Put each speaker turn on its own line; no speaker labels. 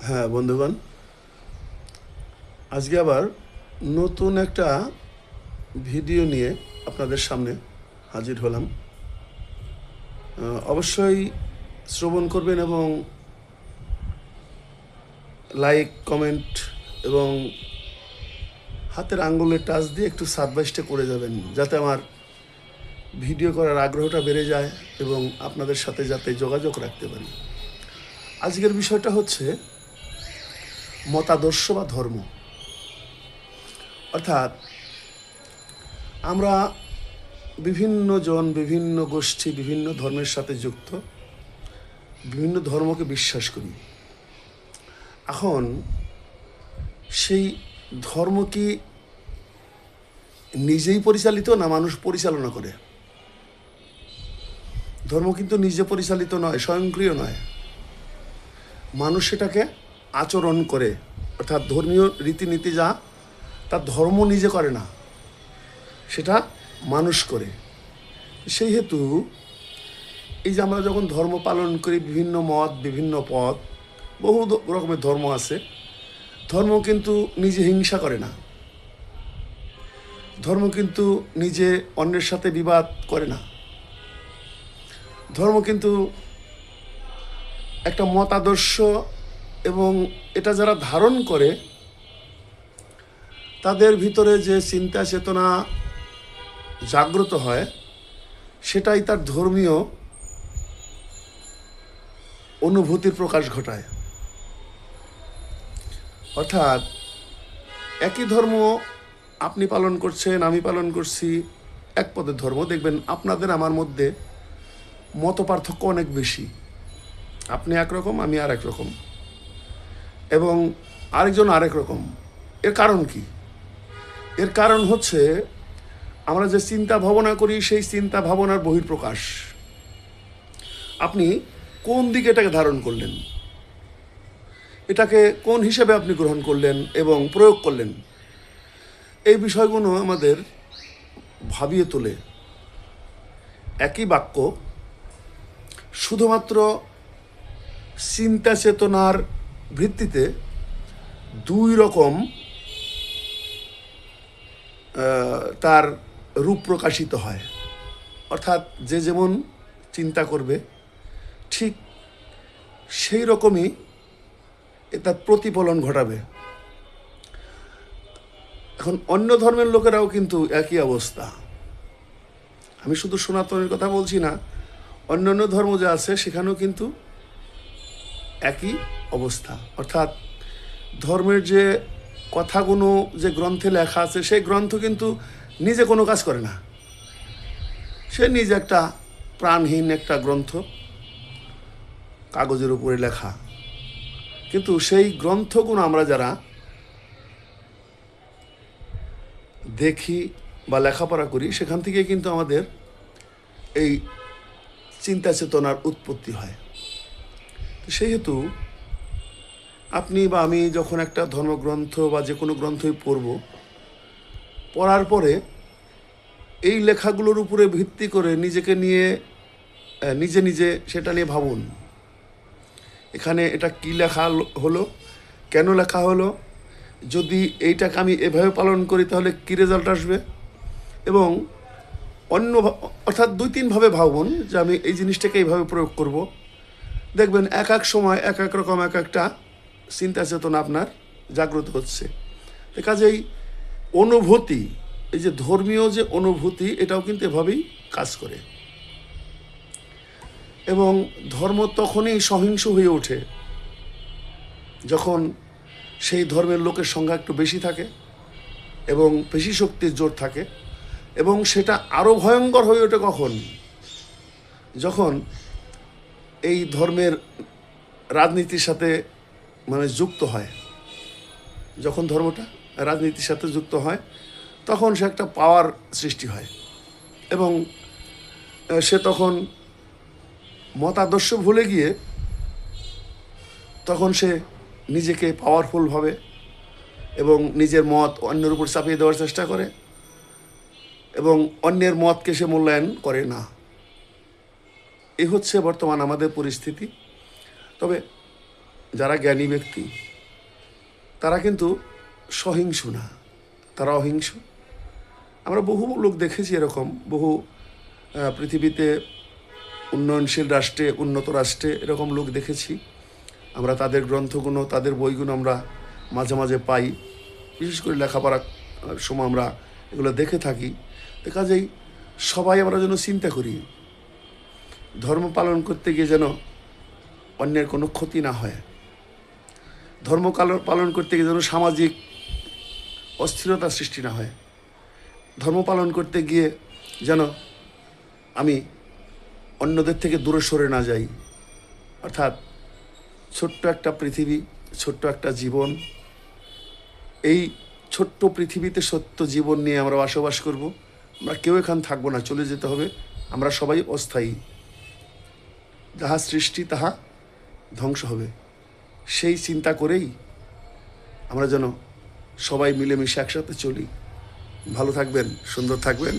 হ্যাঁ বন্ধুগণ, আজকে আবার নতুন একটা ভিডিও নিয়ে আপনাদের সামনে হাজির হলাম। অবশ্যই শ্রবণ করবেন এবং লাইক, কমেন্ট এবং হাতের আঙ্গুলের টাচ দিয়ে একটু সাবস্ক্রাইবটা করে যাবেন, যাতে আমার ভিডিও করার আগ্রহটা বেড়ে যায় এবং আপনাদের সাথে যাতে যোগাযোগ রাখতে পারি। আজকের বিষয়টা হচ্ছে মতাদর্শ বা ধর্ম। অর্থাৎ আমরা বিভিন্ন জন, বিভিন্ন গোষ্ঠী, বিভিন্ন ধর্মের সাথে যুক্ত, বিভিন্ন ধর্মকে বিশ্বাস করি। এখন সেই ধর্ম কি নিজেই পরিচালিত না মানুষ পরিচালনা করে? ধর্ম কিন্তু নিজে পরিচালিত নয়, স্বয়ংক্রিয় নয়। মানুষ সেটাকে আচরণ করে, অর্থাৎ ধর্মীয় রীতিনীতি যা, তা ধর্ম নিজে করে না, সেটা মানুষ করে। সেই হেতু এই যে আমরা যখন ধর্ম পালন করি, বিভিন্ন মত, বিভিন্ন পথ, বহু রকমের ধর্ম আছে। ধর্ম কিন্তু নিজে হিংসা করে না, ধর্ম কিন্তু নিজে অন্যের সাথে বিবাদ করে না। ধর্ম কিন্তু একটা মতাদর্শ, এবং এটা যারা ধারণ করে তাদের ভিতরে যে চিন্তা চেতনা জাগ্রত হয়, সেটাই তার ধর্মীয় অনুভূতির প্রকাশ ঘটায়। অর্থাৎ একই ধর্ম আপনি পালন করছেন, আমি পালন করছি, এক পদের ধর্ম, দেখবেন আপনাদের আমার মধ্যে মত পার্থক্য অনেক বেশি। আপনি একরকম, আমি আর এক রকম, এবং আরেকজন আরেক রকম। এর কারণ কি? এর কারণ হচ্ছে আমরা যে চিন্তা ভাবনা করি, সেই চিন্তা ভাবনার বহিঃপ্রকাশ। আপনি কোন দিকে এটাকে ধারণ করলেন, এটাকে কোন হিসেবে আপনি গ্রহণ করলেন এবং প্রয়োগ করলেন, এই বিষয়গুলো আমাদের ভাবিয়ে তোলে। একই বাক্য শুধুমাত্র চিন্তা চেতনার ভিত্তিতে দুই রকম তার রূপ প্রকাশিত হয়। অর্থাৎ যে যেমন চিন্তা করবে, ঠিক সেই রকমই তার প্রতিফলন ঘটাবে। এখন অন্য ধর্মের লোকেরাও কিন্তু একই অবস্থা। আমি শুধু সনাতনের কথা বলছি না, অন্যান্য ধর্ম যা আছে সেখানেও কিন্তু একই অবস্থা। অর্থাৎ ধর্মের যে কথাগুলো যে গ্রন্থে লেখা আছে, সেই গ্রন্থ কিন্তু নিজে কোনো কাজ করে না। সে নিজে একটা প্রাণহীন একটা গ্রন্থ, কাগজের উপরে লেখা। কিন্তু সেই গ্রন্থগুলো আমরা যারা দেখি বা লেখাপড়া করি, সেখান থেকে কিন্তু আমাদের এই চিন্তা চেতনার উৎপত্তি হয়। সেই হেতু আপনি বা আমি যখন একটা ধর্মগ্রন্থ বা যে কোনো গ্রন্থই পড়ার পরে এই লেখাগুলোর উপরে ভিত্তি করে নিজেকে নিয়ে নিজে নিজে সেটা নিয়ে ভাবুন, এখানে এটা কি লেখা হলো, কেন লেখা হলো, যদি এইটাকে আমি এভাবে পালন করি তাহলে কী রেজাল্ট আসবে, এবং অন্য অর্থাৎ দুই তিনভাবে ভাবুন যে আমি এই জিনিসটাকে এইভাবে প্রয়োগ করব। দেখবেন এক এক সময় এক এক রকম এক একটা চিন্তা চেতনা আপনার জাগ্রত হচ্ছে। কাজেই অনুভূতি, এই যে ধর্মীয় যে অনুভূতি, এটাও কিন্তু এভাবেই কাজ করে। এবং ধর্ম তখনই সহিংস হয়ে ওঠে যখন সেই ধর্মের লোকের সংখ্যা একটু বেশি থাকে এবং পেশি শক্তির জোর থাকে, এবং সেটা আরও ভয়ঙ্কর হয়ে ওঠে কখন? যখন এই ধর্মের রাজনীতির সাথে যুক্ত হয়। যখন ধর্মটা রাজনীতির সাথে যুক্ত হয়, তখন সে একটা পাওয়ার সৃষ্টি হয়, এবং সে তখন মতাদর্শ ভুলে গিয়ে তখন সে নিজেকে পাওয়ারফুল ভাবে এবং নিজের মত অন্যের উপর চাপিয়ে দেওয়ার চেষ্টা করে, এবং অন্যের মতকে সে মূল্যায়ন করে না। এই হচ্ছে বর্তমান আমাদের পরিস্থিতি। তবে যারা জ্ঞানী ব্যক্তি তারা কিন্তু সহিংস না, তারা অহিংস। আমরা বহু লোক দেখেছি এরকম, বহু পৃথিবীতে উন্নয়নশীল রাষ্ট্রে, উন্নত রাষ্ট্রে এরকম লোক দেখেছি। আমরা তাদের গ্রন্থগুলো, তাদের বইগুলো আমরা মাঝে মাঝে পাই, বিশেষ করে লেখাপড়ার সময় আমরা এগুলো দেখে থাকি। তো কাজেই সবাই আমরা যেন চিন্তা করি ধর্ম পালন করতে গিয়ে যেন অন্যের কোনো ক্ষতি না হয়, ধর্ম পালন করতে গিয়ে যেন সামাজিক অস্থিরতা সৃষ্টি না হয়, ধর্ম পালন করতে গিয়ে যেন আমি অন্যদের থেকে দূরে সরে না যাই। অর্থাৎ ছোট্ট একটা পৃথিবী, ছোট্ট একটা জীবন, এই ছোট্ট পৃথিবীতে সত্য জীবন নিয়ে আমরা বসবাস করব। আমরা কেউ এখান থাকবো না, চলে যেতে হবে। আমরা সবাই অস্থায়ী, যাহা সৃষ্টি তাহা ধ্বংস হবে। সেই চিন্তা করেই আমরা যেন সবাই মিলেমিশে একসাথে চলি। ভালো থাকবেন, সুন্দর থাকবেন।